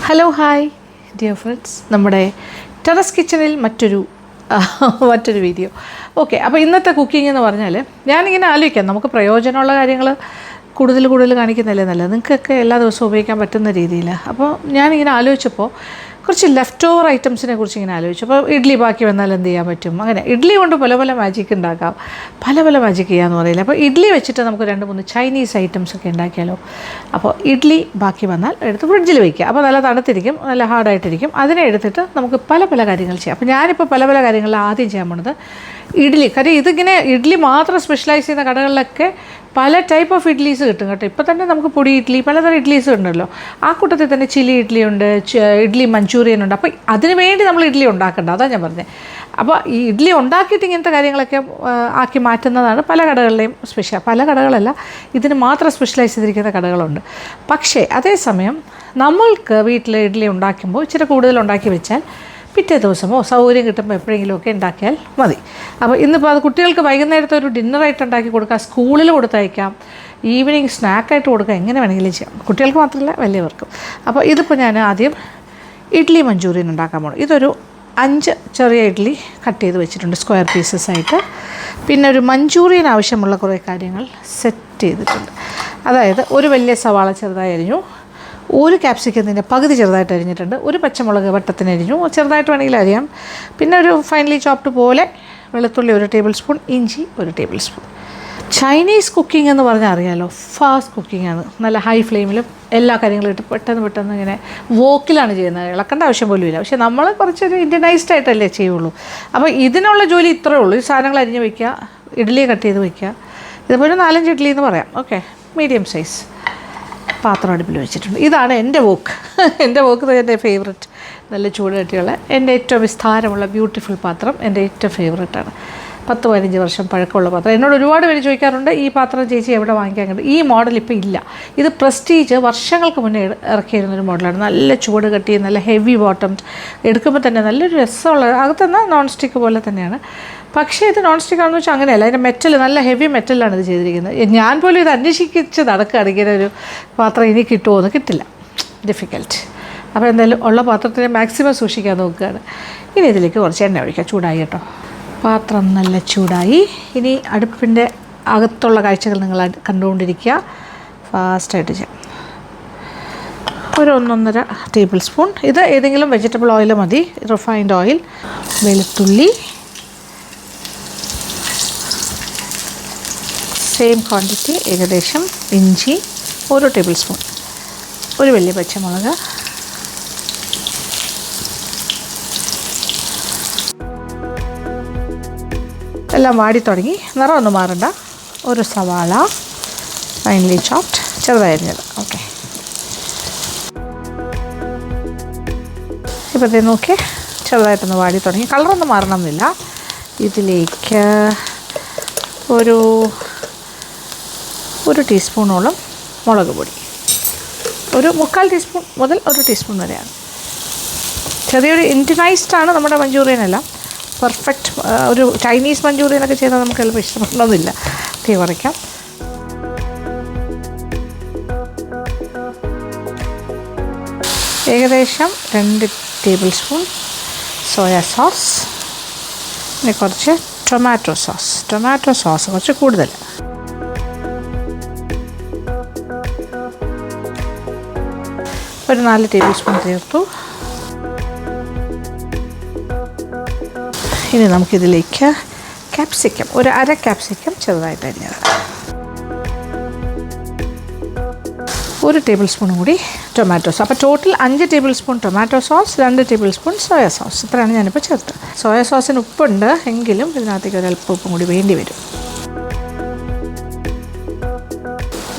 Hello hi dear friends, നമ്മുടെ terrace കിച്ചണിൽ മറ്റൊരു വീഡിയോ. ഓക്കെ, അപ്പോൾ ഇന്നത്തെ കുക്കിംഗ് എന്ന് പറഞ്ഞാൽ ഞാനിങ്ങനെ ആലോചിക്കാം, നമുക്ക് പ്രയോജനമുള്ള കാര്യങ്ങൾ കൂടുതൽ കാണിക്കുന്നതല്ലേ നല്ലത്, നിങ്ങൾക്കൊക്കെ എല്ലാ ദിവസവും ഉപയോഗിക്കാൻ പറ്റുന്ന രീതിയിൽ. അപ്പോൾ ഞാനിങ്ങനെ ആലോചിച്ചപ്പോൾ കുറച്ച് ലെഫ്റ്റ് ഓവർ ഐറ്റംസിനെ കുറിച്ച് ഇങ്ങനെ ആലോചിച്ചു. അപ്പോൾ ഇഡ്ഡലി ബാക്കി വന്നാൽ എന്ത് ചെയ്യാൻ പറ്റും, അങ്ങനെ ഇഡ്ഡലി കൊണ്ട് പല മാജിക്ക് ഉണ്ടാക്കാം, പല മാജിക്ക് ചെയ്യാമെന്ന് പറയില്ല. അപ്പോൾ ഇഡ്ഡലി വെച്ചിട്ട് നമുക്ക് 2-3 ചൈനീസ് ഐറ്റംസ് ഒക്കെ ഉണ്ടാക്കിയാലോ. അപ്പോൾ ഇഡ്ഡലി ബാക്കി വന്നാൽ എടുത്ത് ഫ്രിഡ്ജിൽ വയ്ക്കുക, അപ്പോൾ നല്ല തണുത്തിരിക്കും, നല്ല ഹാർഡായിട്ടിരിക്കും. അതിനെ എടുത്തിട്ട് നമുക്ക് പല കാര്യങ്ങൾ ചെയ്യാം. അപ്പോൾ ഞാനിപ്പോൾ പല കാര്യങ്ങളിൽ ആദ്യം ചെയ്യാൻ പോണത് ഇഡ്ഡലി. കാര്യം ഇതിങ്ങനെ ഇഡ്ഡലി മാത്രം സ്പെഷ്യലൈസ് ചെയ്യുന്ന കടകളിലൊക്കെ പല ടൈപ്പ് ഓഫ് ഇഡ്ഡലീസ് കിട്ടും കേട്ടോ. ഇപ്പോൾ തന്നെ നമുക്ക് പൊടി ഇഡ്ഡലി, പലതരം ഇഡ്ഡലീസ് ഉണ്ടല്ലോ. ആ കൂട്ടത്തിൽ തന്നെ ചില്ലി ഇഡ്ഡലി ഉണ്ട്, ഇഡ്ഡലി മഞ്ചൂരിയൻ ഉണ്ട്. അപ്പോൾ അതിന് വേണ്ടി നമ്മൾ ഇഡ്ഡലി ഉണ്ടാക്കണ്ട, അതാണ് ഞാൻ പറഞ്ഞത്. അപ്പോൾ ഈ ഇഡ്ഡലി ഉണ്ടാക്കിയിട്ട് ഇങ്ങനത്തെ കാര്യങ്ങളൊക്കെ ആക്കി മാറ്റുന്നതാണ് പല കടകളിലെയും സ്പെഷ്യൽ. പല കടകളല്ല, ഇതിന് മാത്രം സ്പെഷ്യലൈസ് ചെയ്തിരിക്കുന്ന കടകളുണ്ട്. പക്ഷേ അതേസമയം നമ്മൾക്ക് വീട്ടിൽ ഇഡ്ഡലി ഉണ്ടാക്കുമ്പോൾ ഇച്ചിരി കൂടുതൽ ഉണ്ടാക്കി വെച്ചാൽ പിറ്റേ ദിവസമോ സൗകര്യം കിട്ടുമ്പോൾ എപ്പോഴെങ്കിലുമൊക്കെ ഉണ്ടാക്കിയാൽ മതി. അപ്പോൾ ഇന്നിപ്പോൾ അത് കുട്ടികൾക്ക് വൈകുന്നേരത്തെ ഒരു ഡിന്നറായിട്ട് ഉണ്ടാക്കി കൊടുക്കാം, സ്കൂളിൽ കൊടുത്തയക്കാം, ഈവനിങ് സ്നാക്കായിട്ട് കൊടുക്കാം, എങ്ങനെ വേണമെങ്കിലും ചെയ്യാം, കുട്ടികൾക്ക് മാത്രമല്ല വലിയവർക്കും. അപ്പോൾ ഇതിപ്പോൾ ഞാൻ ആദ്യം ഇഡ്ഡലി മഞ്ചൂരിയൻ ഉണ്ടാക്കാൻ പോകണം. ഇതൊരു 5 ചെറിയ ഇഡ്ഡലി കട്ട് ചെയ്ത് വെച്ചിട്ടുണ്ട് സ്ക്വയർ പീസസ് ആയിട്ട്. പിന്നെ ഒരു മഞ്ചൂരിയൻ ആവശ്യമുള്ള കുറേ കാര്യങ്ങൾ സെറ്റ് ചെയ്തിട്ടുണ്ട്. അതായത് ഒരു വലിയ സവാള ചെറുതായി അരിഞ്ഞു, ഒരു ക്യാപ്സിക്കത്തിൻ്റെ പകുതി ചെറുതായിട്ട് അരിഞ്ഞിട്ടുണ്ട്, ഒരു പച്ചമുളക് വട്ടത്തിന് അരിഞ്ഞു, ചെറുതായിട്ട് വേണമെങ്കിൽ അരിയാം. പിന്നെ ഒരു ഫൈനലി ചോപ്ഡ് പോലെ വെളുത്തുള്ളി 1 ടേബിൾ സ്പൂൺ, ഇഞ്ചി 1 ടേബിൾ സ്പൂൺ. ചൈനീസ് കുക്കിംഗ് എന്ന് പറഞ്ഞാൽ അറിയാമല്ലോ, ഫാസ്റ്റ് കുക്കിംഗാണ്. നല്ല ഹൈ ഫ്ലെയിമിലും എല്ലാ കാര്യങ്ങളും ഇട്ട് പെട്ടെന്ന് ഇങ്ങനെ വോക്കിലാണ് ചെയ്യുന്നത്, ഇളക്കേണ്ട ആവശ്യം പോലും ഇല്ല. പക്ഷേ നമ്മൾ കുറച്ചൊരു ഇന്ത്യനൈസ്ഡ് ആയിട്ടല്ലേ ചെയ്യുള്ളൂ. അപ്പോൾ ഇതിനുള്ള ജോലി ഇത്രയേ ഉള്ളൂ. ഈ സാധനങ്ങൾ അരിഞ്ഞ് വയ്ക്കുക, ഇഡ്ഡലി കട്ട് ചെയ്ത് വയ്ക്കുക. ഇതിപ്പോൾ ഒരു 4-5 ഇഡ്ഡലി എന്ന് പറയാം. ഓക്കെ, മീഡിയം സൈസ് പാത്രം അടുപ്പിൽ വെച്ചിട്ടുണ്ട്. ഇതാണ് എൻ്റെ വോക്ക്. എൻ്റെ എൻ്റെ ഫേവററ്റ്, നല്ല ചൂട് കട്ടിയുള്ള, എൻ്റെ ഏറ്റവും വിസ്താരമുള്ള ബ്യൂട്ടിഫുൾ പാത്രം എൻ്റെ ഏറ്റവും ഫേവററ്റാണ്. 10-15 വർഷം പഴക്കമുള്ള പാത്രം. എന്നോട് ഒരുപാട് പേര് ചോദിക്കാറുണ്ട്, ഈ പാത്രം ചേച്ചി എവിടെ വാങ്ങിക്കാൻ കിട്ടും. ഈ മോഡൽ ഇപ്പോൾ ഇല്ല. ഇത് പ്രസ്റ്റീജ് വർഷങ്ങൾക്ക് മുന്നേ ഇറക്കിയിരുന്നൊരു മോഡലാണ്. നല്ല ചൂട് കട്ടി, നല്ല ഹെവി ബോട്ടം, എടുക്കുമ്പോൾ തന്നെ നല്ലൊരു രസമുള്ള, അകത്തുനിന്ന് നോൺ സ്റ്റിക്ക് പോലെ തന്നെയാണ്. പക്ഷേ ഇത് നോൺ സ്റ്റിക്ക് ആണെന്ന് വെച്ചാൽ അങ്ങനെയല്ല, അതിൻ്റെ മെറ്റൽ നല്ല ഹെവി മെറ്റലാണ് ഇത് ചെയ്തിരിക്കുന്നത്. ഞാൻ പോലും ഇത് അന്വേഷിച്ച് നടക്കുകയാണ്, ഇങ്ങനെ ഒരു പാത്രം ഇനി കിട്ടുമോ എന്ന്. കിട്ടില്ല, ഡിഫിക്കൽട്ട്. അപ്പോൾ എന്തായാലും ഉള്ള പാത്രത്തിനെ മാക്സിമം സൂക്ഷിക്കാൻ നോക്കുകയാണ്. ഇനി ഇതിലേക്ക് കുറച്ച് എണ്ണ ഒഴിക്കുക. ചൂടായി കേട്ടോ, പാത്രം നല്ല ചൂടായി. ഇനി അടുപ്പിൻ്റെ അകത്തുള്ള കാഴ്ചകൾ നിങ്ങൾ കണ്ടുകൊണ്ടിരിക്കുക. ഫാസ്റ്റായിട്ട് ചെയ്യാം. ഒരു 1-1.5 ടേബിൾ സ്പൂൺ, ഇത് ഏതെങ്കിലും വെജിറ്റബിൾ ഓയിൽ മതി, റിഫൈൻഡ് ഓയിൽ. വെളുത്തുള്ളി സെയിം ക്വാണ്ടിറ്റി ഏകദേശം. ഇഞ്ചി 1 ടേബിൾ സ്പൂൺ, ഒരു വലിയ പച്ചമുളക്, എല്ലാം വാടി തുടങ്ങി, നിറമൊന്നും മാറണ്ട. ഒരു സവാള ഫൈനലി ചോപ്ഡ്, ചെറുതായിരുന്നത്. ഓക്കെ, ഇപ്പോഴത്തേ നോക്കി ചെറുതായിട്ടൊന്ന് വാടി തുടങ്ങി, കളറൊന്നും മാറണമെന്നില്ല. ഇതിലേക്ക് ഒരു ടീസ്പൂണോളം മുളക് പൊടി, ഒരു 3/4 ടീസ്പൂൺ മുതൽ 1 ടീസ്പൂൺ വരെയാണ്. ചെറിയൊരു ഇൻഡിനൈസ്ഡാണ് നമ്മുടെ മഞ്ചൂറിയനെല്ലാം. പെർഫെക്റ്റ് ഒരു ചൈനീസ് മഞ്ചൂറിയനൊക്കെ ചെയ്താൽ നമുക്ക് ചിലപ്പോൾ ഇഷ്ടപ്പെടണമെന്നില്ല. തീ കുറയ്ക്കാം. ഏകദേശം 2 ടേബിൾ സ്പൂൺ സോയാ സോസ്, പിന്നെ കുറച്ച് ടൊമാറ്റോ സോസ് കുറച്ച് കൂടുതൽ. ഒരു 4 ടേബിൾ സ്പൂൺ ചേർത്തു. ഇനി നമുക്കിതിലേക്ക് ക്യാപ്സിക്കം, ഒരു 1/2 ക്യാപ്സിക്കം ചെറുതായിട്ട് അരിഞ്ഞത്, 1 ടേബിൾ സ്പൂൺ കൂടി ടൊമാറ്റോ സോസ്. അപ്പോൾ total 5 table spoon tomato sauce, 2 table spoon soya sauce. ഇത്രയാണ് ഞാനിപ്പോൾ ചേർത്തത്. സോയാ സോസിന് ഉപ്പുണ്ട്, എങ്കിലും ഇതിനകത്തേക്ക് ഒരല്പം ഉപ്പും കൂടി വേണ്ടി വരും.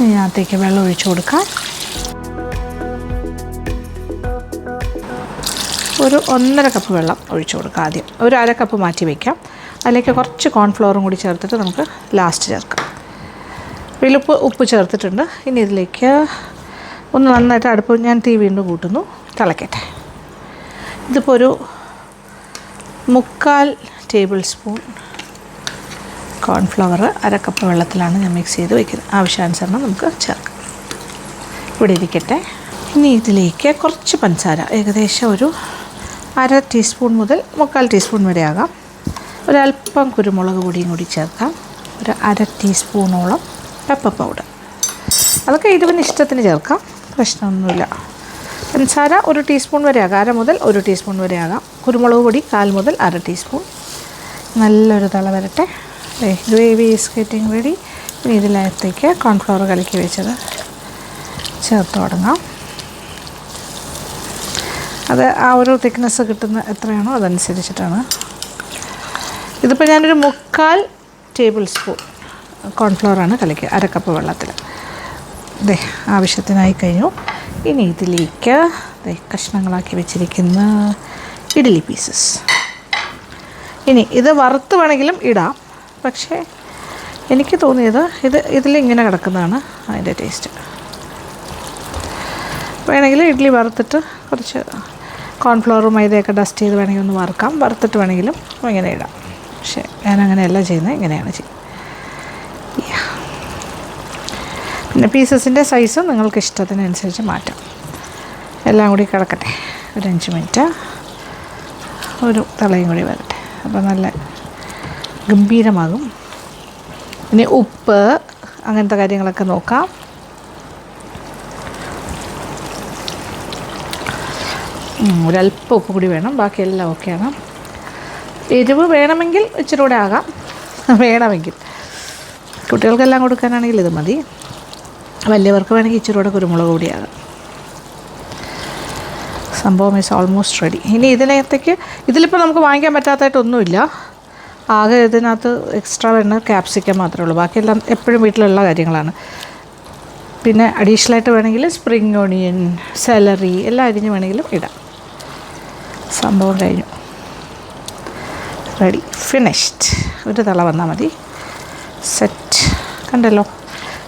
ഇതിനകത്തേക്ക് വെള്ളം ഒഴിച്ചു കൊടുക്കാം. ഒരു 1.5 കപ്പ് വെള്ളം ഒഴിച്ചു കൊടുക്കാം. ആദ്യം ഒരു 1/2 കപ്പ് മാറ്റി വയ്ക്കാം. അതിലേക്ക് കുറച്ച് കോൺഫ്ലവറും കൂടി ചേർത്തിട്ട് നമുക്ക് ലാസ്റ്റ് ചേർക്കാം. ഉപ്പ് ചേർത്തിട്ടുണ്ട്. ഇനി ഇതിലേക്ക് ഒന്ന് നന്നായിട്ട് അടുപ്പ് ഞാൻ തീ വീണ്ടും കൂട്ടുന്നു, തിളക്കട്ടെ. ഇതിപ്പോൾ ഒരു 3/4 ടേബിൾ സ്പൂൺ കോൺഫ്ലവർ 1/2 കപ്പ് വെള്ളത്തിലാണ് ഞാൻ മിക്സ് ചെയ്ത് വയ്ക്കുന്നത്. ആവശ്യാനുസരണം നമുക്ക് ചേർക്കാം. ഇവിടെ ഇരിക്കട്ടെ. ഇനി ഇതിലേക്ക് കുറച്ച് പഞ്ചസാര, ഏകദേശം ഒരു 1/2 ടീസ്പൂൺ മുതൽ 3/4 ടീസ്പൂൺ വരെ ആകാം. ഒരല്പം കുരുമുളക് പൊടിയും കൂടി ചേർക്കാം. ഒരു 1/2 ടീസ്പൂണോളം പെപ്പർ പൗഡർ. അതൊക്കെ എരിവിന് ഇഷ്ടത്തിന് ചേർക്കാം, പ്രശ്നമൊന്നുമില്ല. പഞ്ചസാര 1 ടീസ്പൂൺ വരെ ആകാം, 1/2 മുതൽ 1 ടീസ്പൂൺ വരെ ആകാം. കുരുമുളക് പൊടി 1/4 മുതൽ 1/2 ടീസ്പൂൺ. നല്ലൊരു തിള വരട്ടെ. Gravy is getting ready. ഇനി ഇതിനകത്തേക്ക് കോൺഫ്ലവർ കലക്കി വെച്ചത് ചേർത്ത് തുടങ്ങാം. അത് ആ ഒരു തിക്നെസ് കിട്ടുന്ന എത്രയാണോ അതനുസരിച്ചിട്ടാണ്. ഇതിപ്പോൾ ഞാനൊരു 3/4 ടേബിൾ സ്പൂൺ കോൺഫ്ലവറാണ് കലക്കുക, 1/2 കപ്പ് വെള്ളത്തിൽ. ആവശ്യത്തിനായി കഴിഞ്ഞു. ഇനി ഇതിലേക്ക് കഷ്ണങ്ങളാക്കി വെച്ചിരിക്കുന്ന ഇഡ്ഡലി പീസസ്. ഇനി ഇത് വറുത്ത് വേണമെങ്കിലും ഇടാം, പക്ഷേ എനിക്ക് തോന്നിയത് ഇതിലിങ്ങനെ കിടക്കുന്നതാണ് അതിൻ്റെ ടേസ്റ്റ്. വേണമെങ്കിൽ ഇഡ്ഡലി വറുത്തിട്ട് കുറച്ച് കോൺഫ്ലവറും മൈദയൊക്കെ ഡസ്റ്റ് ചെയ്ത് വേണമെങ്കിൽ ഒന്ന് വറുക്കാം. വറുത്തിട്ട് വേണമെങ്കിലും ഇങ്ങനെ ഇടാം. പക്ഷേ ഞാനങ്ങനെയല്ല ചെയ്യുന്നത്, ഇങ്ങനെയാണ് ചെയ്യുന്നത്. പിന്നെ പീസസിൻ്റെ സൈസ് നിങ്ങൾക്ക് ഇഷ്ടത്തിനനുസരിച്ച് മാറ്റാം. എല്ലാം കൂടി കിടക്കട്ടെ ഒരു 5 മിനിറ്റ്, ഒരു തിളയും കൂടി വരട്ടെ. അപ്പോൾ നല്ല ഗംഭീരമാകും. ഇനി ഉപ്പ് അങ്ങനത്തെ കാര്യങ്ങളൊക്കെ നോക്കാം. ഒരല്പം ഉപ്പ് കൂടി വേണം, ബാക്കിയെല്ലാം ഓക്കെയാണ്. എരിവ് വേണമെങ്കിൽ ഇച്ചിരി കൂടെ ആകാം, വേണമെങ്കിൽ. കുട്ടികൾക്കെല്ലാം കൊടുക്കാനാണെങ്കിൽ ഇത് മതി. വലിയവർക്ക് വേണമെങ്കിൽ ഇച്ചിരി കൂടെ കുരുമുളക് കൂടിയാകാം. സംഭവം ഈസ് ഓൾമോസ്റ്റ് റെഡി. ഇനി ഇതിനകത്തേക്ക് ഇതിലിപ്പോൾ നമുക്ക് വാങ്ങിക്കാൻ പറ്റാത്തതായിട്ടൊന്നുമില്ല. ആകെ ഇതിനകത്ത് എക്സ്ട്രാ വരുന്ന ക്യാപ്സിക്കം മാത്രമേ ഉള്ളൂ, ബാക്കിയെല്ലാം എപ്പോഴും വീട്ടിലുള്ള കാര്യങ്ങളാണ്. പിന്നെ അഡീഷണലായിട്ട് വേണമെങ്കിൽ സ്പ്രിംഗ് ഓണിയൻ, സെലറി എല്ലാം അരിഞ്ഞ് വേണമെങ്കിലും ഇടാം. സംഭവം കഴിഞ്ഞു, റെഡി, ഫിനിഷ്ഡ്. ഒരു തിള വന്നാൽ മതി, സെറ്റ്. കണ്ടല്ലോ,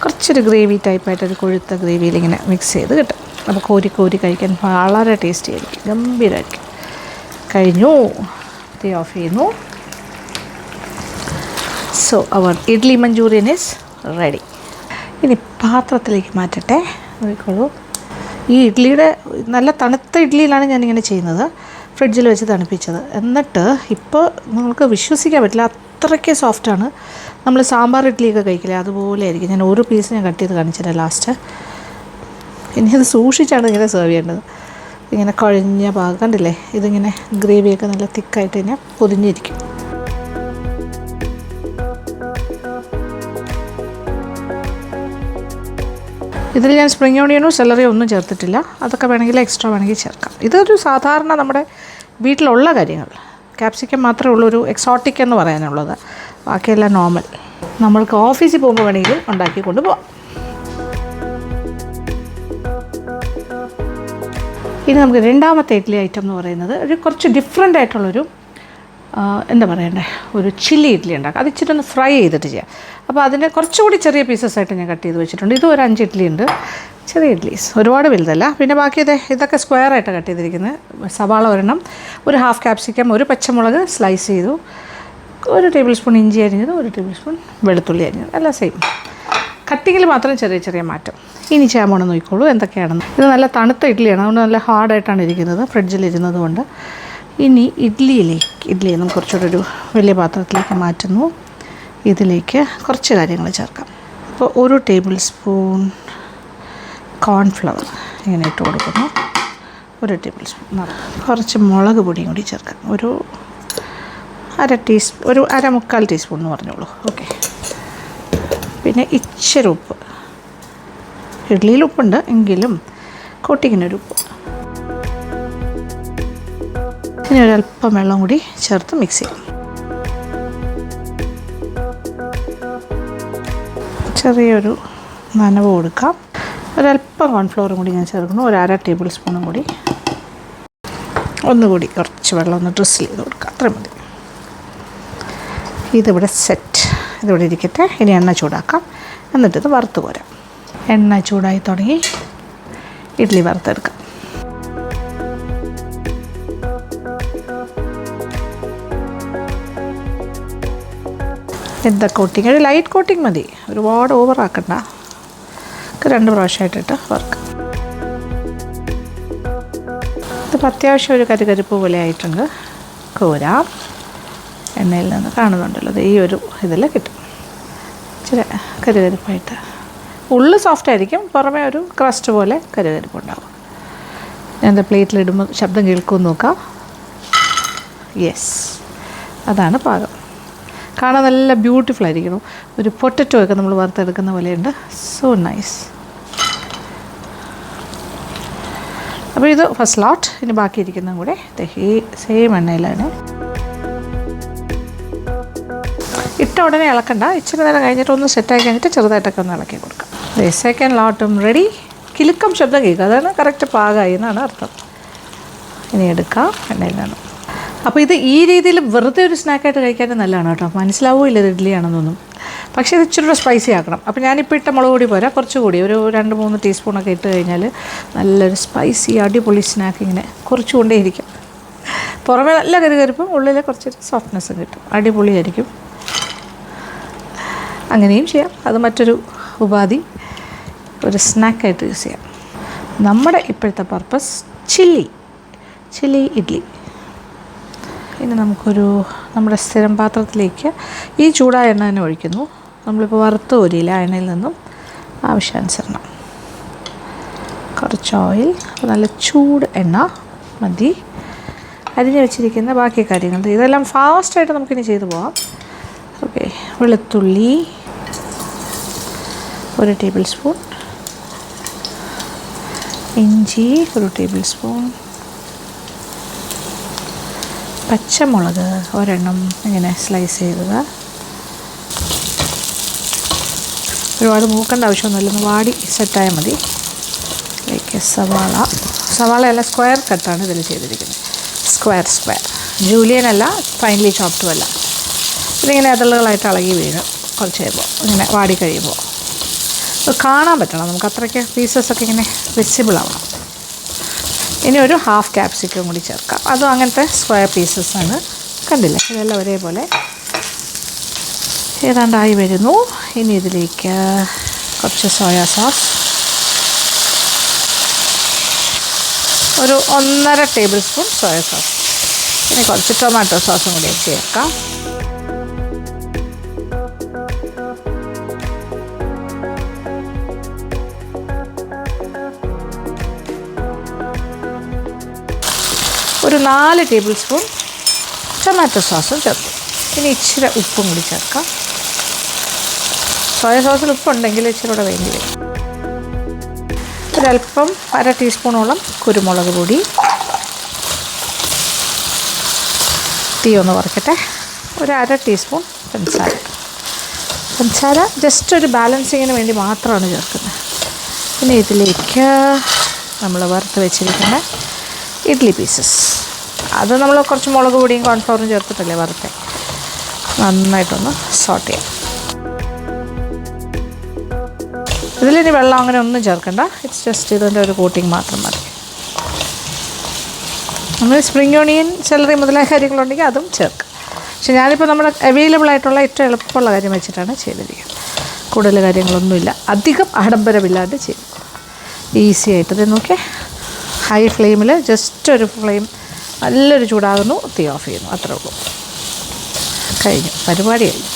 കുറച്ചൊരു ഗ്രേവി ടൈപ്പായിട്ടൊരു കൊഴുത്ത ഗ്രേവിയിൽ ഇങ്ങനെ മിക്സ് ചെയ്ത് കിട്ടും. അപ്പോൾ കോരി കോരി കഴിക്കാൻ വളരെ ടേസ്റ്റി ആയിരിക്കും, ഗംഭീരമായിരിക്കും. കഴിഞ്ഞു, തീ ഓഫ് ചെയ്യുന്നു. So our idli manchurian is ready. ഇനി പാത്രത്തിലേക്ക് മാറ്റട്ടെ. നോക്കിക്കോളൂ, ഈ ഇഡ്ഡലിയുടെ നല്ല തണുത്ത ഇഡ്ഡലിയിലാണ് ഞാനിങ്ങനെ ചെയ്യുന്നത്, ഫ്രിഡ്ജിൽ വെച്ച് തണുപ്പിച്ചത്. എന്നിട്ട് ഇപ്പോൾ നിങ്ങൾക്ക് വിശ്വസിക്കാൻ പറ്റില്ല, അത്രയ്ക്ക് സോഫ്റ്റാണ്. നമ്മൾ സാമ്പാർ ഇഡ്ഡലിയൊക്കെ കഴിക്കില്ലേ, അതുപോലെ ആയിരിക്കും. ഞാൻ ഒരു പീസ് ഞാൻ കട്ട് ചെയ്ത് കാണിച്ചില്ല ലാസ്റ്റ്. ഇനി അത് സൂക്ഷിച്ചാണ് ഇങ്ങനെ സെർവ് ചെയ്യേണ്ടത്. ഇങ്ങനെ കുഴഞ്ഞ ഭാഗം കണ്ടില്ലേ, ഇതിങ്ങനെ ഗ്രേവിയൊക്കെ നല്ല തിക്കായിട്ട് തന്നെ പൊതിഞ്ഞിരിക്കും. ഇതിൽ ഞാൻ സ്പ്രിംഗ് ഓണിയനോ സെലറിയോ ഒന്നും ചേർത്തിട്ടില്ല. അതൊക്കെ വേണമെങ്കിൽ എക്സ്ട്രാ വേണമെങ്കിൽ ചേർക്കാം. ഇതൊരു സാധാരണ നമ്മുടെ വീട്ടിലുള്ള കാര്യങ്ങൾ. ക്യാപ്സിക്കം മാത്രമേ ഉള്ളൂ ഒരു എക്സോട്ടിക് എന്ന് പറയാനുള്ളത്, ബാക്കിയെല്ലാം നോർമൽ. നമ്മൾക്ക് ഓഫീസിൽ പോകുമ്പോൾ വേണമെങ്കിൽ ഉണ്ടാക്കി കൊണ്ടുപോകാം. ഇനി നമുക്ക് രണ്ടാമത്തെ ഇഡ്ഡലി ഐറ്റം എന്ന് പറയുന്നത് ഒരു കുറച്ച് ഡിഫറെൻ്റ് ആയിട്ടുള്ളൊരു എന്താ പറയണ്ടേ, ഒരു ചില്ലി ഇഡ്ഡലി ഉണ്ടാക്കാം. അത് ഇച്ചിരി ഒന്ന് ഫ്രൈ ചെയ്തിട്ട് ചെയ്യാം. അപ്പോൾ അതിനെ കുറച്ചുകൂടി ചെറിയ പീസസ് ആയിട്ട് ഞാൻ കട്ട് ചെയ്ത് വെച്ചിട്ടുണ്ട്. ഇത് ഒരു 5 ഇഡ്ഡലി ഉണ്ട്, ചെറിയ ഇഡ്ഡലീസ്, ഒരുപാട് വലുതല്ല. പിന്നെ ബാക്കി ഇതൊക്കെ സ്ക്വയറായിട്ട് കട്ട് ചെയ്തിരിക്കുന്നത്. സവാള ഒരെണ്ണം, ഒരു ഹാഫ് ക്യാപ്സിക്കം, ഒരു പച്ചമുളക് സ്ലൈസ് ചെയ്തു, 1 ടേബിൾ സ്പൂൺ ഇഞ്ചി അരിഞ്ഞത്, 1 ടേബിൾ സ്പൂൺ വെളുത്തുള്ളി അരിഞ്ഞത്, എല്ലാം സെയിം. കട്ടിങ്ങിൽ മാത്രം ചെറിയ ചെറിയ മാറ്റം. ഇനി ചെയ്യാൻ പോകണം, നോക്കിക്കോളൂ എന്തൊക്കെയാണെന്ന്. ഇത് നല്ല തണുത്ത ഇഡ്ഡലിയാണ്, അതുകൊണ്ട് നല്ല ഹാർഡായിട്ടാണ് ഇരിക്കുന്നത്, ഫ്രിഡ്ജിലിരുന്നത് കൊണ്ട്. ഇനി ഇഡ്ഡലിയെ നമുക്ക് കുറച്ചുകൂടെ ഒരു വലിയ പാത്രത്തിലേക്ക് മാറ്റുന്നു. ഇതിലേക്ക് കുറച്ച് കാര്യങ്ങൾ ചേർക്കാം. അപ്പോൾ 1 ടേബിൾ സ്പൂൺ കോൺഫ്ലവർ ഇങ്ങനെ ഇട്ട് കൊടുക്കുന്നു. 1 ടേബിൾ സ്പൂൺ. കുറച്ച് മുളക് പൊടിയും കൂടി ചേർക്കാം. ഒരു 1/4 ടീസ്പൂൺ എന്ന് പറഞ്ഞോളൂ. ഓക്കെ. പിന്നെ ഇച്ചിരി ഉപ്പ്, ഇഡ്ഡലിയിൽ ഉപ്പുണ്ട് എങ്കിലും കോട്ടിങ്ങിനൊരു ഉപ്പ്. ഇനി ഒരല്പം വെള്ളം കൂടി ചേർത്ത് മിക്സ് ചെയ്യാം. ചെറിയൊരു നനവ് കൊടുക്കാം. ഒരല്പം കോൺഫ്ലവറും കൂടി ഞാൻ ചേർക്കുന്നു, 1/2 ടേബിൾ സ്പൂണും കൂടി. ഒന്നുകൂടി കുറച്ച് വെള്ളം ഒന്ന് ഡ്രിസിൽ ചെയ്ത് കൊടുക്കാം, അത്രയും മതി. ഇതിവിടെ സെറ്റ്, ഇതിവിടെ ഇരിക്കട്ടെ. ഇനി എണ്ണ ചൂടാക്കാം, എന്നിട്ടിത് വറുത്ത് പോരാം. എണ്ണ ചൂടായി തുടങ്ങി, ഇഡ്ഡലി വറുത്തെടുക്കാം. എന്താ കോട്ടിങ്, ഒരു ലൈറ്റ് കോട്ടിങ് മതി, ഒരുപാട് ഓവറാക്കണ്ട. 2 പ്രാവശ്യമായിട്ടിട്ട് വറുക്കാം. അപ്പോൾ അത്യാവശ്യം ഒരു കരുകരുപ്പ് പോലെ ആയിട്ടുണ്ട്. കോരാം. എണ്ണയിൽ നിന്ന് കാണുന്നുണ്ടല്ലോ, ഈ ഒരു ഇതിൽ കിട്ടും. ഇച്ചിരി കരുകരുപ്പായിട്ട്, ഉള്ളു സോഫ്റ്റ് ആയിരിക്കും, പുറമേ ഒരു ക്രസ്റ്റ് പോലെ കരുകരുപ്പുണ്ടാവും. ഞാൻ പ്ലേറ്റിലിടുമ്പോൾ ശബ്ദം കേൾക്കുമെന്ന് നോക്കാം. യെസ്, അതാണ് പാകം. കാണാൻ നല്ല ബ്യൂട്ടിഫുൾ ആയിരിക്കണം. ഒരു പൊട്ടറ്റോ ഒക്കെ നമ്മൾ വറുത്തെടുക്കുന്ന പോലെയുണ്ട്. So nice. അപ്പോൾ ഇത് ഫസ്റ്റ് ലോട്ട്. ഇനി ബാക്കിയിരിക്കുന്നതും കൂടെ സെയിം എണ്ണയിലാണ്. ഇട്ട ഉടനെ ഇളക്കണ്ട, ഇച്ചിരി നേരം കഴിഞ്ഞിട്ട് ഒന്ന് സെറ്റാക്കി കഴിഞ്ഞിട്ട് ചെറുതായിട്ടൊക്കെ ഒന്ന് ഇളക്കി കൊടുക്കാം. Second ലോട്ടും ready. കിലുക്കം ശബ്ദം കേൾക്കുക, അതാണ് കറക്റ്റ് പാകമായി എന്നാണ് അർത്ഥം. ഇനി എടുക്കാം എണ്ണയിൽ നിന്ന്. അപ്പോൾ ഇത് ഈ രീതിയിൽ വെറുതെ ഒരു സ്നാക്കായിട്ട് കഴിക്കാനും നല്ലതാണ് കേട്ടോ. മനസ്സിലാവില്ല ഇത് ഇഡ്ഡലിയാണെന്നൊന്നും. പക്ഷേ ഇത് ഇച്ചിരി സ്പൈസി ആക്കണം. അപ്പോൾ ഞാനിപ്പോൾ ഇട്ട മുളക് പൊടി പോരാ, കുറച്ചുകൂടി ഒരു 2-3 ടീസ്പൂണൊക്കെ ഇട്ട് കഴിഞ്ഞാൽ നല്ലൊരു സ്പൈസി അടിപൊളി സ്നാക്ക് ഇങ്ങനെ കുറച്ചുകൊണ്ടേ ഇരിക്കും. പുറമേ നല്ല കരുകരുപ്പും ഉള്ളിൽ കുറച്ചൊരു സോഫ്റ്റ്നെസ്സും കിട്ടും. അടിപൊളിയായിരിക്കും. അങ്ങനെയും ചെയ്യാം. അത് മറ്റൊരു ഉപാധി, ഒരു സ്നാക്കായിട്ട് യൂസ് ചെയ്യാം. നമ്മുടെ ഇപ്പോഴത്തെ പർപ്പസ് ചില്ലി ഇഡ്ഡലി. ഇനി നമുക്കൊരു നമ്മുടെ സ്ഥിരം പാത്രത്തിലേക്ക് ഈ ചൂടായ എണ്ണ തന്നെ ഒഴിക്കുന്നു. നമ്മളിപ്പോൾ വറുത്ത് കോരിയില്ല, ആ എണ്ണയിൽ നിന്നും ആവശ്യാനുസരണം കുറച്ച് ഓയിൽ. അപ്പോൾ നല്ല ചൂട് എണ്ണ മതി. അരിഞ്ഞ് വെച്ചിരിക്കുന്ന ബാക്കി കാര്യങ്ങൾ ഇതെല്ലാം ഫാസ്റ്റായിട്ട് നമുക്കിനി ചെയ്തു പോകാം. ഓക്കെ, വെളുത്തുള്ളി 1 ടേബിൾ സ്പൂൺ, ഇഞ്ചി 1 ടേബിൾ സ്പൂൺ, പച്ചമുളക് 1 ഇങ്ങനെ സ്ലൈസ് ചെയ്തത്. ഒരുപാട് മൂക്കേണ്ട ആവശ്യമൊന്നുമില്ല, ഒന്ന് വാടി സെറ്റായാൽ മതി. ലൈക്ക് സവാള അല്ല, സ്ക്വയർ കട്ടാണ് ഇതിൽ ചെയ്തിരിക്കുന്നത്. സ്ക്വയർ ജൂലിയൻ അല്ല, ഫൈനലി ചോപ്റ്റും അല്ല. ഇതിങ്ങനെ അതളുകളായിട്ട് ഇളകി വീഴും കുറച്ച് കഴിയുമ്പോൾ, ഇങ്ങനെ വാടി കഴിയുമ്പോൾ. അത് കാണാൻ പറ്റണം നമുക്ക്, അത്രയ്ക്ക് പീസസൊക്കെ ഇങ്ങനെ വിസിബിൾ ആവണം. ഇനി ഒരു ഹാഫ് ക്യാപ്സിക്കം കൂടി ചേർക്കാം. അതും അങ്ങനത്തെ സ്ക്വയർ പീസസാണ്. കണ്ടില്ലേ, ഇതെല്ലാം ഒരേപോലെ ഏതാണ്ടായി വരുന്നു. ഇനി ഇതിലേക്ക് കുറച്ച് സോയാ സോസ്, ഒരു 1.5 ടേബിൾ സ്പൂൺ സോയാ സോസ്. പിന്നെ കുറച്ച് ടൊമാറ്റോ സോസും കൂടി ചേർക്കാം. ഒരു 4 ടേബിൾ സ്പൂൺ ടൊമാറ്റോ സോസും ചേർക്കും. ഇനി ഇച്ചിരി ഉപ്പും കൂടി ചേർക്കാം. സോയ സോസിൽ ഉപ്പുണ്ടെങ്കിൽ ഇച്ചിരി കൂടെ വേണ്ടി വരും. ഒരല്പം 1/2 ടീസ്പൂണോളം കുരുമുളക് പൊടി. തീ ഒന്ന് കുറയ്ക്കട്ടെ. ഒരു 1/2 ടീസ്പൂൺ പഞ്ചസാര ജസ്റ്റ് ഒരു ബാലൻസിങ്ങിന് വേണ്ടി മാത്രമാണ് ചേർക്കുന്നത്. പിന്നെ ഇതിലേക്ക് നമ്മൾ വറുത്ത് വെച്ചിരിക്കുന്ന ഇഡ്ഡലി പീസസ്, അത് നമ്മൾ കുറച്ച് മുളക് പൊടിയും കോൺഫ്ലവറും ചേർത്തിട്ടല്ലേ വറുത്തെ. നന്നായിട്ടൊന്ന് സോട്ട് ചെയ്യാം. ഇതിലിനി വെള്ളം അങ്ങനെ ഒന്നും ചേർക്കണ്ട, ഇറ്റ്സ് ജസ്റ്റ് ഇതിൻ്റെ ഒരു കോട്ടിങ് മാത്രം മതി. നമ്മൾ സ്പ്രിംഗ് ഓണിയൻ, സെലറി മുതലായ കാര്യങ്ങളുണ്ടെങ്കിൽ അതും ചേർക്കാം. പക്ഷെ ഞാനിപ്പോൾ നമ്മുടെ അവൈലബിൾ ആയിട്ടുള്ള ഏറ്റവും എളുപ്പമുള്ള കാര്യം വെച്ചിട്ടാണ് ചെയ്തിരിക്കുന്നത്. കൂടുതൽ കാര്യങ്ങളൊന്നുമില്ല, അധികം ആഡംബരമില്ലാണ്ട് ചെയ്യും. ഈസി ആയിട്ട് ഇത് നോക്കിയേ. ഹൈ ഫ്ലെയിമിൽ ജസ്റ്റ് ഒരു ഫ്ലെയിം നല്ലൊരു ചൂടാകുന്നു, തീ ഓഫ് ചെയ്യുന്നു, അത്രേ ഉള്ളൂ. കഴിഞ്ഞു, പരിപാടി കഴിഞ്ഞു.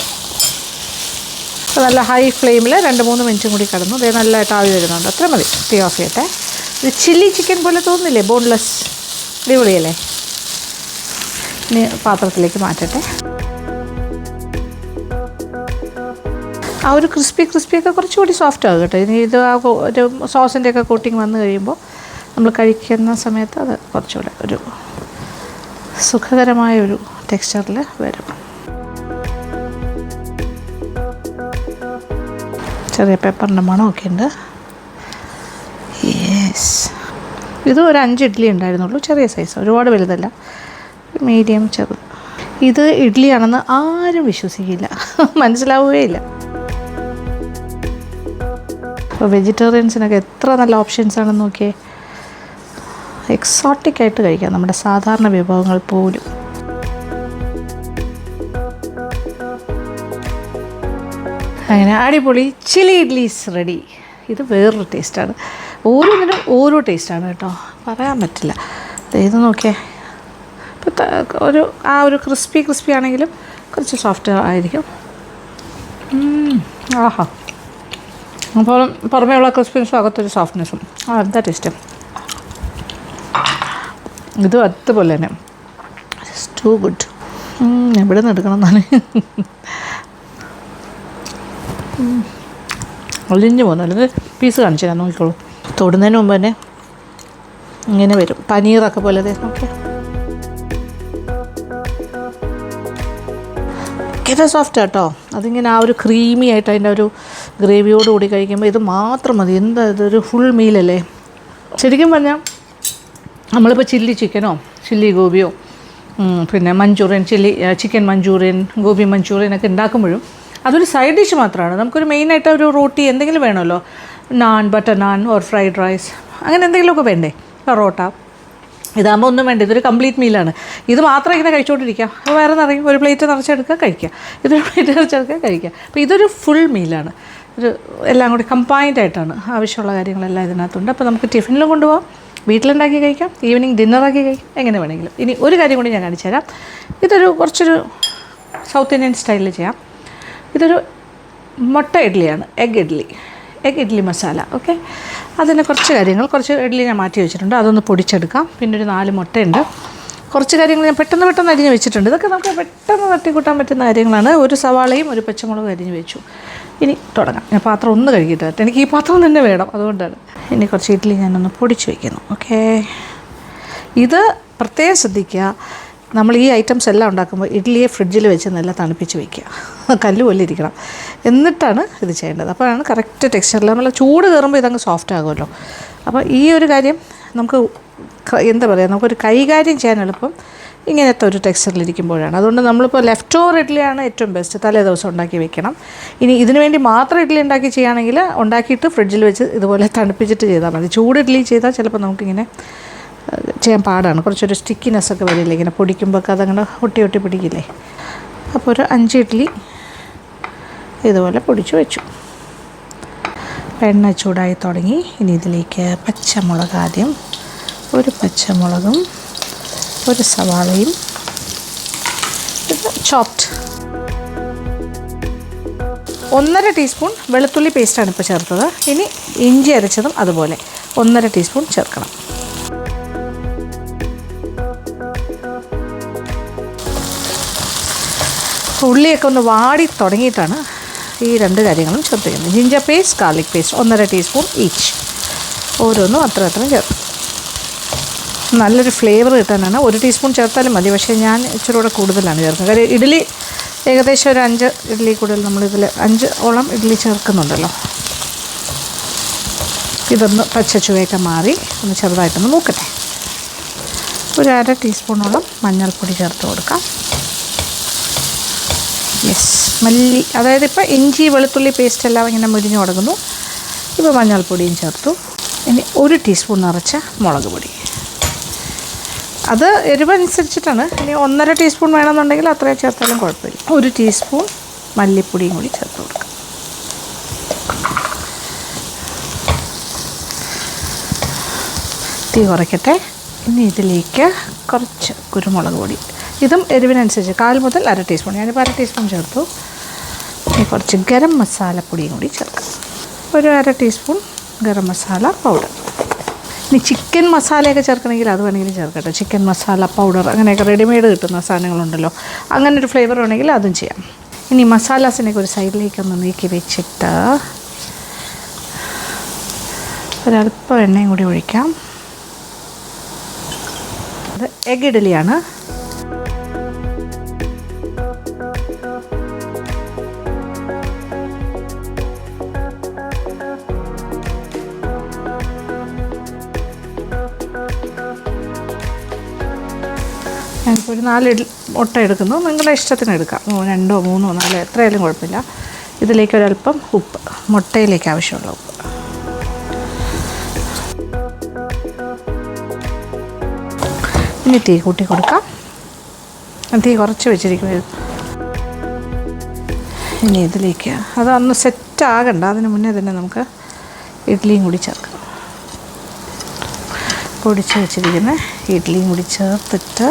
അപ്പോൾ നല്ല ഹൈ ഫ്ലെയിമിൽ 2-3 മിനിറ്റും കൂടി കിടന്നു. ഇത് നല്ലതായിട്ട് ആവി വരുന്നുണ്ട്, അത്ര മതി. തീ ഓഫ് ചെയ്യട്ടെ. ഇത് ചില്ലി ചിക്കൻ പോലെ തോന്നുന്നില്ലേ, ബോൺലെസ്, അടിപൊളിയല്ലേ. ഇനി പാത്രത്തിലേക്ക് മാറ്റട്ടെ. ആ ഒരു ക്രിസ്പിയൊക്കെ കുറച്ചുകൂടി സോഫ്റ്റ് ആകും കേട്ടോ. ഇനി ഇത് ആ ഒരു സോസിൻ്റെയൊക്കെ കോട്ടിങ് വന്നു കഴിയുമ്പോൾ നമ്മൾ കഴിക്കുന്ന സമയത്ത് അത് കുറച്ചുകൂടെ ഒരു സുഖകരമായൊരു ടെക്സ്ചറിൽ വരും. ചെറിയ പെപ്പറിൻ്റെ മണമൊക്കെ ഉണ്ട്. യെസ്, ഇത് ഒരു 5 ഇഡ്ഡലി ഉണ്ടായിരുന്നുള്ളൂ, ചെറിയ സൈസ്, ഒരുപാട് വലുതല്ല, മീഡിയം ചെറുത്. ഇത് ഇഡ്ഡലിയാണെന്ന് ആരും വിശ്വസിക്കില്ല, മനസ്സിലാവുകയില്ല. അപ്പോൾ വെജിറ്റേറിയൻസിനൊക്കെ എത്ര നല്ല ഓപ്ഷൻസ് ആണെന്ന് നോക്കിയേ. എക്സോട്ടിക്കായിട്ട് കഴിക്കാം നമ്മുടെ സാധാരണ വിഭവങ്ങൾ പോലും. അങ്ങനെ അടിപൊളി ചില്ലി ഇഡ്ഡലീസ് റെഡി. ഇത് വേറൊരു ടേസ്റ്റാണ്, ഓരോന്നിനും ഓരോ ടേസ്റ്റാണ് കേട്ടോ, പറയാൻ പറ്റില്ല. ഇത് നോക്കിയേ, ഇപ്പോൾ ഒരു ക്രിസ്പി ആണെങ്കിലും കുറച്ച് സോഫ്റ്റ് ആയിരിക്കും. ആഹാ, അപ്പോൾ പുറമേയുള്ള ക്രിസ്പിനെസ്സും അകത്തൊരു സോഫ്റ്റ്നെസ്സും. എന്താ ടേസ്റ്റ്. ഇതും അതുപോലെ തന്നെ ടു ഗുഡ്. എവിടെ നിന്ന് എടുക്കണം എന്നാണ് ഒളിഞ്ഞു പോകുന്നു. അല്ലെങ്കിൽ പീസ് കാണിച്ചു തരാം, നോക്കിക്കോളൂ. തൊടുന്നതിന് മുമ്പ് തന്നെ ഇങ്ങനെ വരും, പനീറൊക്കെ പോലെ. നോക്കിയാൽ ഭയങ്കര സോഫ്റ്റ് കേട്ടോ. അതിങ്ങനെ ആ ഒരു ക്രീമി ആയിട്ട് അതിൻ്റെ ഒരു ഗ്രേവിയോടുകൂടി കഴിക്കുമ്പോൾ ഇത് മാത്രം മതി. എന്താ ഇതൊരു ഫുൾ മീലല്ലേ ശരിക്കും പറഞ്ഞാൽ. നമ്മളിപ്പോൾ ചില്ലി ചിക്കനോ ചില്ലി ഗോപിയോ പിന്നെ മഞ്ചൂറിയൻ ചിക്കൻ മഞ്ചൂറിയൻ ഗോബി മഞ്ചൂറിയനൊക്കെ ഉണ്ടാക്കുമ്പോഴും അതൊരു സൈഡ് ഡിഷ് മാത്രമാണ്. നമുക്കൊരു മെയിനായിട്ട് ഒരു റോട്ടി എന്തെങ്കിലും വേണമല്ലോ, naan, butter naan or fried rice, അങ്ങനെ എന്തെങ്കിലുമൊക്കെ വേണ്ടേ, പൊറോട്ട. ഇതാകുമ്പോൾ ഒന്നും വേണ്ട, ഇതൊരു കംപ്ലീറ്റ് മീലാണ്. ഇത് മാത്രം ഇങ്ങനെ കഴിച്ചുകൊണ്ടിരിക്കുക, അപ്പോൾ വേറെ നിറയും, ഒരു പ്ലേറ്റ് നിറച്ചെടുക്കുക കഴിക്കുക, ഇതൊരു പ്ലേറ്റ് നിറച്ചെടുക്കുക കഴിക്കുക. അപ്പോൾ ഇതൊരു ഫുൾ മീലാണ്. ഒരു എല്ലാം കൂടി കമ്പൈൻഡ് ആയിട്ടാണ്, ആവശ്യമുള്ള കാര്യങ്ങളെല്ലാം ഇതിനകത്തുണ്ട്. അപ്പോൾ നമുക്ക് ടിഫിനിലും കൊണ്ടുപോകാം, വീട്ടിലുണ്ടാക്കി കഴിക്കാം, ഈവനിങ് ഡിന്നറാക്കി കഴിക്കാം, എങ്ങനെ വേണമെങ്കിലും. ഇനി ഒരു കാര്യം കൂടി ഞാൻ കാണിച്ചു തരാം. ഇതൊരു കുറച്ചൊരു സൗത്ത് ഇന്ത്യൻ സ്റ്റൈലിൽ ചെയ്യാം. ഇതൊരു മുട്ട ഇഡ്ഡലിയാണ്, എഗ് ഇഡ്ഡലി മസാല. ഓക്കെ, അതിന് കുറച്ച് ഇഡ്ഡലി ഞാൻ മാറ്റി വെച്ചിട്ടുണ്ട്, അതൊന്ന് പൊടിച്ചെടുക്കാം. പിന്നെ ഒരു 4 മുട്ടയുണ്ട്. കുറച്ച് കാര്യങ്ങൾ ഞാൻ പെട്ടെന്ന് അരിഞ്ഞ് വെച്ചിട്ടുണ്ട്. ഇതൊക്കെ നമുക്ക് പെട്ടെന്ന് തട്ടിക്കൂട്ടാൻ പറ്റുന്ന കാര്യങ്ങളാണ്. ഒരു സവാളയും ഒരു പച്ചമുളകും അരിഞ്ഞ് വെച്ചു. ഇനി തുടങ്ങാം. ഞാൻ പാത്രം ഒന്ന് കഴുകിയിട്ട് വരട്ടെ, എനിക്ക് ഈ പാത്രം തന്നെ വേണം, അതുകൊണ്ടാണ്. ഇനി കുറച്ച് ഇഡ്ഡലി ഞാനൊന്ന് പൊടിച്ച് വയ്ക്കുന്നു. ഓക്കേ, ഇത് പ്രത്യേകം ശ്രദ്ധിക്കുക. നമ്മൾ ഈ ഐറ്റംസ് എല്ലാം ഉണ്ടാക്കുമ്പോൾ ഇഡ്ഡലിയെ ഫ്രിഡ്ജിൽ വെച്ച് നല്ല തണുപ്പിച്ച് വയ്ക്കുക, കല്ല് പോലെ ഇരിക്കണം, എന്നിട്ടാണ് ഇത് ചെയ്യേണ്ടത്. അപ്പോഴാണ് കറക്റ്റ് ടെക്സ്ചറിൽ. നമ്മൾ ചൂട് കയറുമ്പോൾ ഇതങ്ങ് സോഫ്റ്റ് ആകുമല്ലോ. അപ്പോൾ ഈ ഒരു കാര്യം നമുക്ക് എന്താ പറയുക, നമുക്കൊരു കൈകാര്യം ചെയ്യാൻ എളുപ്പം ഇങ്ങനത്തെ ഒരു ടെക്സ്ചറിലിരിക്കുമ്പോഴാണ്. അതുകൊണ്ട് നമ്മളിപ്പോൾ ലെഫ്റ്റ് ഓവർ ഇഡ്ഡലിയാണ് ഏറ്റവും ബെസ്റ്റ്, തലേ ദിവസം ഉണ്ടാക്കി വെക്കണം. ഇനി ഇതിനു വേണ്ടി മാത്രം ഇഡ്ഡലി ചെയ്യുകയാണെങ്കിൽ ഉണ്ടാക്കിയിട്ട് ഫ്രിഡ്ജിൽ വെച്ച് ഇതുപോലെ തണുപ്പിച്ചിട്ട് ചെയ്താൽ മതി. ചൂട് ഇഡ്ഡലി ചെയ്താൽ ചിലപ്പോൾ നമുക്കിങ്ങനെ ചെയ്യാൻ പാടാണ്, കുറച്ചൊരു സ്റ്റിക്കിനെസ്സൊക്കെ വരില്ലേ, ഇങ്ങനെ പൊടിക്കുമ്പോൾ അതങ്ങനെ ഒട്ടി പിടിക്കില്ലേ. അപ്പോൾ ഒരു 5 ഇഡ്ഡലി ഇതുപോലെ പൊടിച്ച് വെച്ചു. എണ്ണ ചൂടായി തുടങ്ങി. ഇനി ഇതിലേക്ക് പച്ചമുളക്, ആദ്യം ഒരു പച്ചമുളകും ഒരു സവാളയും, ഇത് ചോപ്ഡ്. 1.5 ടീസ്പൂൺ വെളുത്തുള്ളി പേസ്റ്റാണ് ഇപ്പോൾ ചേർത്തത്. ഇനി ഇഞ്ചി അരച്ചതും അതുപോലെ 1.5 ടീസ്പൂൺ ചേർക്കണം. ഉള്ളിയൊക്കെ ഒന്ന് വാടി തുടങ്ങിയിട്ടാണ് ഈ 2 കാര്യങ്ങളും ചേർത്തിരിക്കുന്നത്. Ginger paste, garlic paste 1.5 teaspoon each, ഓരോന്നും അത്ര ചേർക്കും. നല്ലൊരു ഫ്ലേവർ കിട്ടാനാണ് 1 ടീസ്പൂൺ ചേർത്താലും മതി, പക്ഷേ ഞാൻ ഇച്ചിരി കൂടെ കൂടുതലാണ് ചേർക്കുന്നത്. കാര്യം ഇഡ്ഡലി ഏകദേശം ഒരു 5 ഇഡ്ഡലി കൂടുതൽ നമ്മളിതിൽ 5 ഓളം ഇഡ്ഡലി ചേർക്കുന്നുണ്ടല്ലോ. ഇതൊന്ന് പച്ച ചുവയൊക്കെ മാറി ഒന്ന് ചെറുതായിട്ടൊന്ന് മൂക്കട്ടെ. ഒരു 1/2 ടീസ്പൂണോളം മഞ്ഞൾപ്പൊടി ചേർത്ത് കൊടുക്കാം. മല്ലി, അതായത് ഇപ്പോൾ ഇഞ്ചി വെളുത്തുള്ളി പേസ്റ്റ് എല്ലാം ഇങ്ങനെ മുരിഞ്ഞു തുടങ്ങുന്നു. ഇപ്പോൾ മഞ്ഞൾപ്പൊടിയും ചേർത്തു. ഇനി 1 ടീസ്പൂൺ നിറച്ച മുളക് പൊടി, അത് എരിവനുസരിച്ചിട്ടാണ്. ഇനി 1.5 ടീസ്പൂൺ വേണമെന്നുണ്ടെങ്കിൽ അത്രയും ചേർത്താലും കുഴപ്പമില്ല. 1 ടീസ്പൂൺ മല്ലിപ്പൊടിയും കൂടി ചേർത്ത് കൊടുക്കാം. തീ കുറയ്ക്കട്ടെ. ഇനി ഇതിലേക്ക് കുറച്ച് കുരുമുളക് പൊടി, ഇതും എരിവിനനുസരിച്ച് 1/4 മുതൽ 1/2 ടീസ്പൂൺ, ഞാനിപ്പോൾ 1/2 ടീസ്പൂൺ ചേർത്തു. ഇനി കുറച്ച് ഗരം മസാലപ്പൊടിയും കൂടി ചേർക്കാം. ഒരു 1/2 ടീസ്പൂൺ ഗരം മസാല പൗഡർ. ഇനി ചിക്കൻ മസാലയൊക്കെ ചേർക്കണമെങ്കിൽ അത് വേണമെങ്കിലും ചേർക്കട്ടെ. ചിക്കൻ മസാല പൗഡർ അങ്ങനെയൊക്കെ റെഡിമെയ്ഡ് കിട്ടുന്ന സാധനങ്ങളുണ്ടല്ലോ, അങ്ങനെ ഒരു ഫ്ലേവർ വേണമെങ്കിൽ അതും ചെയ്യാം. ഇനി മസാലാസിനൊക്കെ ഒരു സൈഡിലേക്കൊന്ന് നീക്കി വെച്ചിട്ട് ഒരല്പം എണ്ണയും കൂടി ഒഴിക്കാം. അത് എഗ് ഇഡ്ഡലിയാണ്. ഞാനിപ്പോൾ ഒരു 4 മുട്ട എടുക്കുന്നു, നിങ്ങളുടെ ഇഷ്ടത്തിന് എടുക്കാം. 2, 3, 4 എത്രയായാലും കുഴപ്പമില്ല. ഇതിലേക്ക് ഒരല്പം ഉപ്പ്, മുട്ടയിലേക്ക് ആവശ്യമുള്ള ഉപ്പ്. ഇനി തീ കൂട്ടി കൊടുക്കാം. തീ കുറച്ച് വെച്ചിരിക്കുന്നത്. ഇനി ഇതിലേക്ക് അതൊന്ന് സെറ്റാകണ്ട, അതിന് മുന്നേ തന്നെ നമുക്ക് ഇഡ്ഡലിയും കൂടി ചേർക്കാം. പൊടിച്ച് വെച്ചിരിക്കുന്ന ഇഡ്ഡലിയും കൂടി ചേർത്തിട്ട്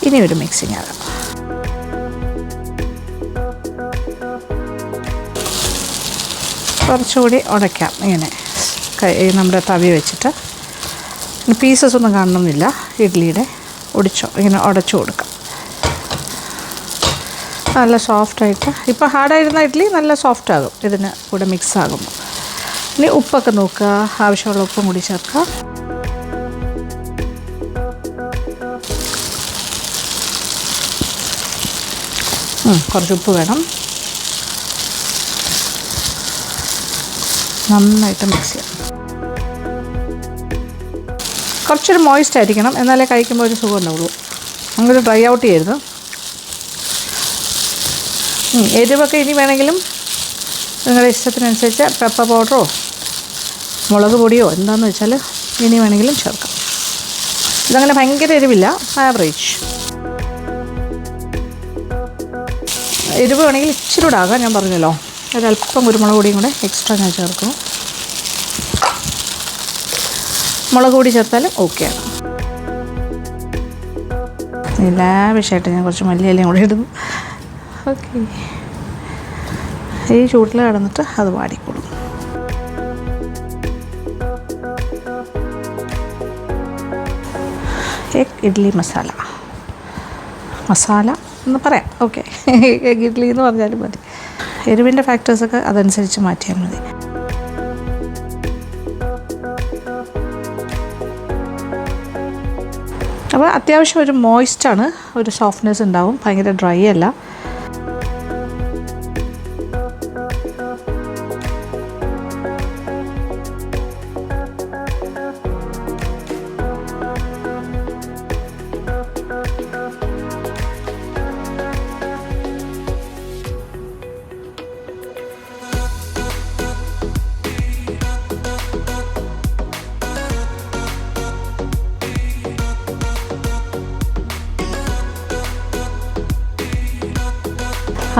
ഇനി ഒരു മിക്സിങ് ആകാം. കുറച്ചുകൂടി ഉടയ്ക്കാം ഇങ്ങനെ നമ്മുടെ തവി വെച്ചിട്ട്. പീസസ് ഒന്നും കാണണമെന്നില്ല. ഇഡ്ഡലിയുടെ ഇങ്ങനെ ഉടച്ചു കൊടുക്കാം. നല്ല സോഫ്റ്റായിട്ട്, ഇപ്പോൾ ഹാർഡായിരുന്ന ഇഡ്ഡലി നല്ല സോഫ്റ്റ് ആകും ഇതിന് കൂടെ മിക്സ് ആകുമ്പോൾ. ഇനി ഉപ്പൊക്കെ നോക്കുക, ആവശ്യമുള്ള ഉപ്പും കൂടി ചേർക്കുക. കുറച്ച് ഉപ്പ് വേണം. നന്നായിട്ട് മിക്സ് ചെയ്യാം. കുറച്ചൊരു മോയിസ്റ്റ് ആയിരിക്കണം, എന്നാലേ കഴിക്കുമ്പോൾ ഒരു സുഖം ഉണ്ടാവുള്ളൂ. അങ്ങനെ ഡ്രൈ ഔട്ട് ചെയ്യരുത്. എരിവൊക്കെ ഇനി വേണമെങ്കിലും നിങ്ങളുടെ ഇഷ്ടത്തിനനുസരിച്ച് പെപ്പർ പൗഡറോ മുളക് പൊടിയോ എന്താണെന്ന് വെച്ചാൽ ഇനി വേണമെങ്കിലും ചേർക്കാം. ഇതങ്ങനെ ഭയങ്കര എരിവില്ല, ആവറേജ്. എരിവ് വേണമെങ്കിൽ ഇച്ചിരി കൂടെ ആകാം, ഞാൻ പറഞ്ഞല്ലോ. ഒരല്പം കുരുമുളക് പൊടിയും കൂടെ എക്സ്ട്രാ ഞാൻ ചേർക്കും. മുളക് പൊടി ചേർത്താലും ഓക്കെയാണ്. ലാവിഷായിട്ട് ഞാൻ കുറച്ച് മല്ലിയിലയും കൂടെ ഇടുന്നു. ഓക്കെ, ഈ ചൂട്ടിൽ കിടന്നിട്ട് അത് വാടിക്കൊള്ളും. എഗ് ഇഡ്ഡലി മസാല എന്ന് പറയാം. ഓക്കെ, എഗ് ഇഡ്ഡലി എന്ന് പറഞ്ഞാലും മതി. എരിവിൻ്റെ ഫാക്ടേഴ്സൊക്കെ അതനുസരിച്ച് മാറ്റിയാൽ മതി. അപ്പോൾ അത്യാവശ്യം ഒരു മോയിസ്റ്റാണ്, ഒരു സോഫ്റ്റ്നെസ് ഉണ്ടാവും, ഭയങ്കര ഡ്രൈ അല്ല.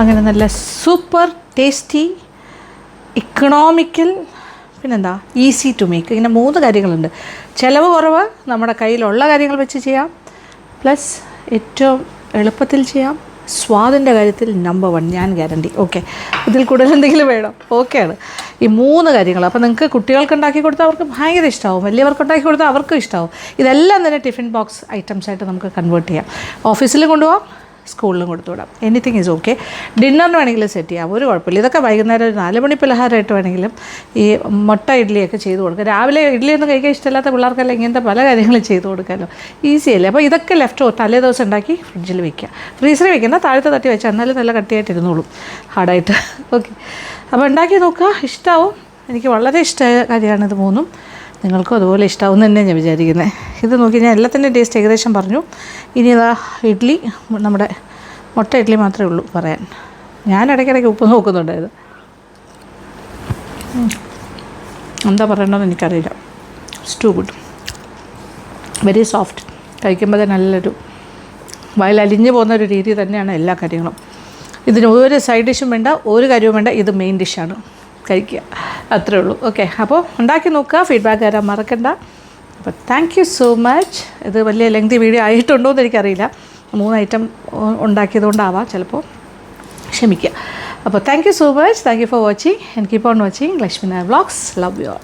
അങ്ങനെ നല്ല സൂപ്പർ ടേസ്റ്റി, ഇക്കണോമിക്കൽ, പിന്നെന്താ ഈസി ടു മേക്ക്. ഇങ്ങനെ 3 കാര്യങ്ങളുണ്ട്. ചിലവ് കുറവ്, നമ്മുടെ കയ്യിലുള്ള കാര്യങ്ങൾ വെച്ച് ചെയ്യാം, പ്ലസ് ഏറ്റവും എളുപ്പത്തിൽ ചെയ്യാം. സ്വാദിൻ്റെ കാര്യത്തിൽ നമ്പർ 1 ഞാൻ ഗ്യാരണ്ടി. ഓക്കെ, ഇതിൽ കൂടുതൽ എന്തെങ്കിലും വേണം? ഓക്കെയാണ്. ഈ 3 കാര്യങ്ങൾ. അപ്പോൾ നിങ്ങൾക്ക് കുട്ടികൾക്ക് ഉണ്ടാക്കി കൊടുത്താൽ അവർക്ക് ഭയങ്കര ഇഷ്ടമാവും, വലിയവർക്ക് ഉണ്ടാക്കി കൊടുത്താൽ അവർക്കും ഇഷ്ടമാവും. ഇതെല്ലാം തന്നെ ടിഫിൻ ബോക്സ് ഐറ്റംസായിട്ട് നമുക്ക് കൺവേർട്ട് ചെയ്യാം. ഓഫീസിലും കൊണ്ടുപോകാം, സ്കൂളിലും കൊടുത്തു വിടാം. Anything is okay. ഡിന്നറിന് വേണമെങ്കിലും സെറ്റ് ചെയ്യാം, ഒരു കുഴപ്പമില്ല. ഇതൊക്കെ വൈകുന്നേരം ഒരു 4 മണി പലഹാരമായിട്ട് വേണമെങ്കിലും ഈ മുട്ട ഇഡ്ഡലിയൊക്കെ ചെയ്ത് കൊടുക്കുക. രാവിലെ ഇഡ്ഡലിയൊന്നും കഴിക്കാൻ ഇഷ്ടമില്ലാത്ത പിള്ളേർക്കെല്ലാം ഇങ്ങനത്തെ പല കാര്യങ്ങളും ചെയ്ത് കൊടുക്കാമല്ലോ, ഈസി അല്ലേ. അപ്പോൾ ഇതൊക്കെ തലേ ദിവസം ഉണ്ടാക്കി ഫ്രിഡ്ജിൽ വയ്ക്കുക. ഫ്രീസറിൽ വയ്ക്കുന്ന താഴത്തെ തട്ടി വെച്ചാൽ എന്നാലും നല്ല കട്ടിയായിട്ട് ഇരുന്നോളും, ഹാർഡായിട്ട്. ഓക്കെ, അപ്പോൾ ഉണ്ടാക്കി നോക്കുക, ഇഷ്ടമാവും. എനിക്ക് വളരെ ഇഷ്ടമായ കാര്യമാണ് ഇത് 3. നിങ്ങൾക്കും അതുപോലെ ഇഷ്ടമാവും തന്നെ ഞാൻ വിചാരിക്കുന്നത്. ഇത് നോക്കി ഞാൻ എല്ലാത്തിൻ്റെയും ടേസ്റ്റ് ഏകദേശം പറഞ്ഞു. ഇനി ഇതാ ഇഡ്ഡലി, നമ്മുടെ മുട്ട ഇഡ്ഡലി മാത്രമേ ഉള്ളൂ പറയാൻ. ഞാൻ ഇടയ്ക്കിടയ്ക്ക് ഉപ്പ് നോക്കുന്നുണ്ടായത്. എന്താ പറയണമെന്ന് എനിക്കറിയില്ല. Stew good, very soft. കഴിക്കുമ്പോൾ നല്ലൊരു വയലലിഞ്ഞു പോകുന്നൊരു രീതി തന്നെയാണ് എല്ലാ കാര്യങ്ങളും. ഇതിന് ഒരു സൈഡ് ഡിഷും വേണ്ട, ഒരു കാര്യവും വേണ്ട. ഇത് മെയിൻ ഡിഷാണ്, കഴിക്കുക, അത്രേ ഉള്ളൂ. ഓക്കെ, അപ്പോൾ ഉണ്ടാക്കി നോക്കുക, ഫീഡ്ബാക്ക് തരാൻ മറക്കണ്ട. അപ്പോൾ താങ്ക് യു സോ മച്ച്. ഇത് വലിയ ലെങ്തി വീഡിയോ ആയിട്ടുണ്ടോ എന്ന് എനിക്കറിയില്ല, 3 ഐറ്റം ഉണ്ടാക്കിയതുകൊണ്ടാവാം ചിലപ്പോൾ, ക്ഷമിക്കുക. അപ്പോൾ thank you so much. Thank you for watching and keep on watching Lakshmi Nair vlogs. Love you all.